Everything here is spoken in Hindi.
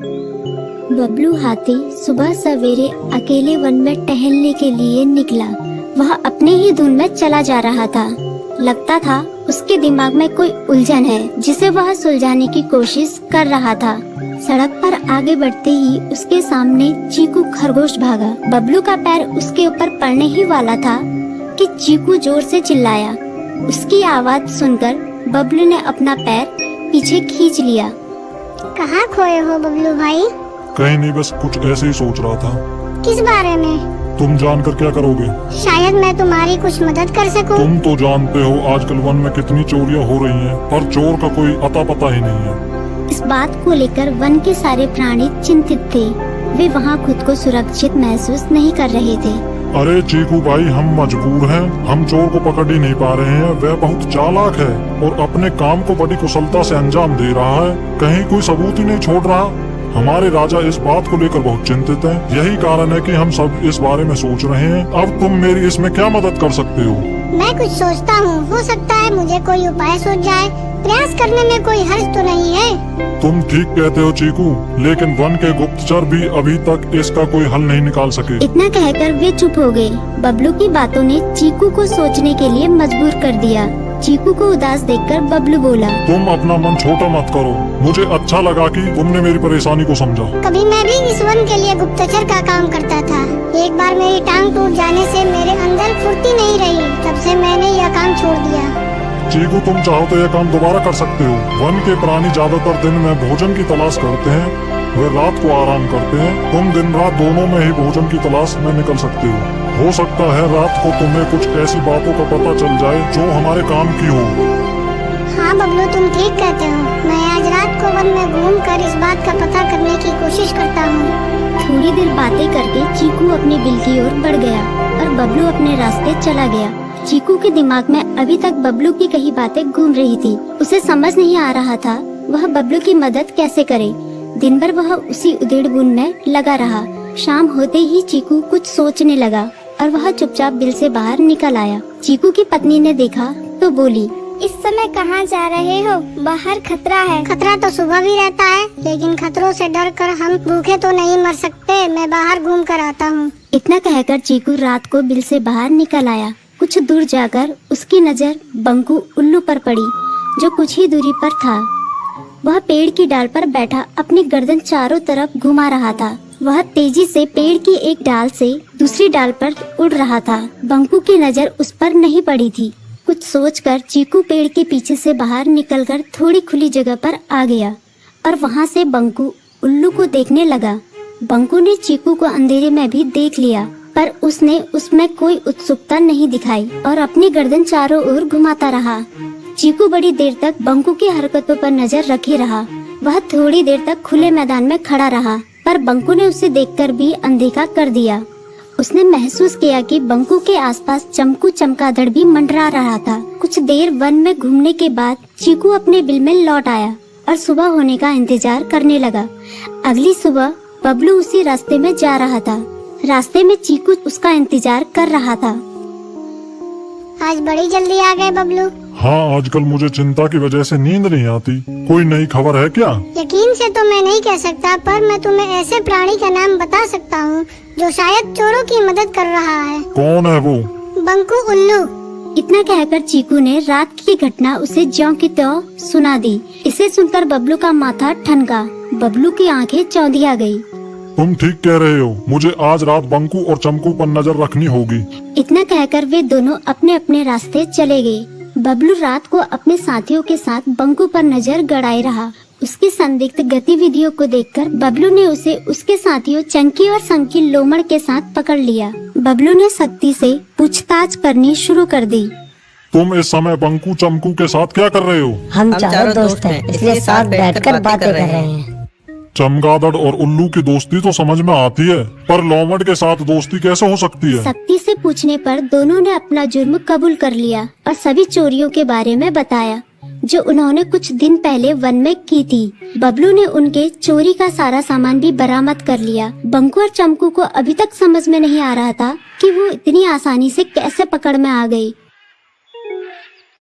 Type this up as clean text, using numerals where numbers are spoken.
बबलू हाथी सुबह सवेरे अकेले वन में टहलने के लिए निकला। वह अपने ही धुन में चला जा रहा था। लगता था उसके दिमाग में कोई उलझन है जिसे वह सुलझाने की कोशिश कर रहा था। सड़क पर आगे बढ़ते ही उसके सामने चीकू खरगोश भागा। बबलू का पैर उसके ऊपर पड़ने ही वाला था कि चीकू जोर से चिल्लाया। उसकी आवाज सुनकर बबलू ने अपना पैर पीछे खींच लिया। कहाँ खोए हो बबलू भाई? कहीं नहीं, बस कुछ ऐसे ही सोच रहा था। किस बारे में? तुम जानकर क्या करोगे? शायद मैं तुम्हारी कुछ मदद कर सकूं। तुम तो जानते हो आजकल वन में कितनी चोरियां हो रही हैं, पर चोर का कोई अता पता ही नहीं है। इस बात को लेकर वन के सारे प्राणी चिंतित थे। वे वहाँ खुद को सुरक्षित महसूस नहीं कर रहे थे। अरे चीकू भाई, हम मजबूर हैं। हम चोर को पकड़ ही नहीं पा रहे हैं। वह बहुत चालाक है और अपने काम को बड़ी कुशलता से अंजाम दे रहा है। कहीं कोई सबूत ही नहीं छोड़ रहा। हमारे राजा इस बात को लेकर बहुत चिंतित हैं। यही कारण है कि हम सब इस बारे में सोच रहे हैं। अब तुम मेरी इसमें क्या मदद कर सकते हो? मैं कुछ सोचता हूँ, हो सकता है मुझे कोई उपाय सूझ जाए। प्रयास करने में कोई हर्ज तो नहीं है। तुम ठीक कहते हो चीकू, लेकिन वन के गुप्तचर भी अभी तक इसका कोई हल नहीं निकाल सके। इतना कहकर वे चुप हो गए। बबलू की बातों ने चीकू को सोचने के लिए मजबूर कर दिया। चीकू को उदास देखकर बबलू बोला, तुम अपना मन छोटा मत करो। मुझे अच्छा लगा कि तुमने मेरी परेशानी को समझा। कभी मैं भी इस वन के लिए गुप्तचर का काम करता था। एक बार मेरी टांग टूट जाने से मेरे अंदर फुर्ती नहीं रही। तब से मैंने यह काम छोड़ दिया। चीकू, तुम चाहो तो यह काम दोबारा कर सकते हो। वन के प्राणी ज्यादातर दिन में भोजन की तलाश करते हैं, वे रात को आराम करते हैं। तुम दिन रात दोनों में ही भोजन की तलाश में निकल सकते हो सकता है रात को तुम्हें कुछ ऐसी बातों का पता चल जाए जो हमारे काम की हो। हाँ बबलू, तुम ठीक कहते हो। मैं आज रात को वन में घूमकर इस बात का पता करने की कोशिश करता हूँ। थोड़ी देर बातें करके चीकू अपनी बिल की ओर बढ़ गया और बबलू अपने रास्ते चला गया। चीकू के दिमाग में अभी तक बबलू की कई बातें घूम रही थी। उसे समझ नहीं आ रहा था वह बबलू की मदद कैसे करे। दिन भर वह उसी उधेड़-बुन में लगा रहा। शाम होते ही चीकू कुछ सोचने लगा और वह चुपचाप बिल से बाहर निकल आया। चीकू की पत्नी ने देखा तो बोली, इस समय कहाँ जा रहे हो? बाहर खतरा है। खतरा तो सुबह भी रहता है, लेकिन खतरों से डरकर हम भूखे तो नहीं मर सकते। मैं बाहर घूम कर आता हूँ। इतना कहकर चीकू रात को बिल से बाहर निकल आया। कुछ दूर जाकर उसकी नजर बंकू उल्लू पर पड़ी, जो कुछ ही दूरी पर था। वह पेड़ की डाल पर बैठा अपनी गर्दन चारों तरफ घुमा रहा था। वह तेजी से पेड़ की एक डाल से दूसरी डाल पर उड़ रहा था। बंकू की नजर उस पर नहीं पड़ी थी। कुछ सोचकर चीकू पेड़ के पीछे से बाहर निकलकर थोड़ी खुली जगह पर आ गया और वहाँ से बंकू उल्लू को देखने लगा। बंकू ने चीकू को अंधेरे में भी देख लिया, पर उसने उसमें कोई उत्सुकता नहीं दिखाई और अपनी गर्दन चारों ओर घुमाता रहा। चीकू बड़ी देर तक बंकू की हरकतों पर नजर रखे रहा। वह थोड़ी देर तक खुले मैदान में खड़ा रहा, पर बंकू ने उसे देखकर भी अनदेखा कर दिया। उसने महसूस किया कि बंकू के आसपास चमकू चमगादड़ भी मंडरा रहा था। कुछ देर वन में घूमने के बाद चीकू अपने बिल में लौट आया और सुबह होने का इंतजार करने लगा। अगली सुबह बबलू उसी रास्ते में जा रहा था। रास्ते में चीकू उसका इंतजार कर रहा था। आज बड़ी जल्दी आ गए बबलू। हाँ, आजकल मुझे चिंता की वजह से नींद नहीं आती। कोई नई खबर है क्या? यकीन से तो मैं नहीं कह सकता, पर मैं तुम्हें ऐसे प्राणी का नाम बता सकता हूँ जो शायद चोरों की मदद कर रहा है। कौन है वो? बंकू उल्लू। इतना कहकर चीकू ने रात की घटना उसे ज्यों की त्यों सुना दी। इसे सुनकर बबलू का माथा ठनका। बबलू की आंखें चौंधिया गई। तुम ठीक कह रहे हो। मुझे आज रात बंकू और चमकू पर नजर रखनी होगी। इतना कहकर वे दोनों अपने अपने रास्ते चले गए। बबलू रात को अपने साथियों के साथ बंकू पर नजर गड़ाए रहा। उसकी संदिग्ध गतिविधियों को देखकर बबलू ने उसे उसके साथियों चंकी और संकी लोमड़ के साथ पकड़ लिया। बबलू ने सख्ती से पूछताछ करनी शुरू कर दी। तुम इस समय बंकू चमकू के साथ क्या कर रहे हो? हम चारों दोस्त हैं, इसलिए साथ बैठकर बातें कर रहे हैं। चमगादड़ और उल्लू की दोस्ती तो समझ में आती है, पर लोमड़ के साथ दोस्ती कैसे हो सकती है? सख्ती से पूछने पर दोनों ने अपना जुर्म कबूल कर लिया और सभी चोरियों के बारे में बताया जो उन्होंने कुछ दिन पहले वन में की थी। बबलू ने उनके चोरी का सारा सामान भी बरामद कर लिया। बंकू और चमकू को अभी तक समझ में नहीं आ रहा था कि वो इतनी आसानी से कैसे पकड़ में आ गई।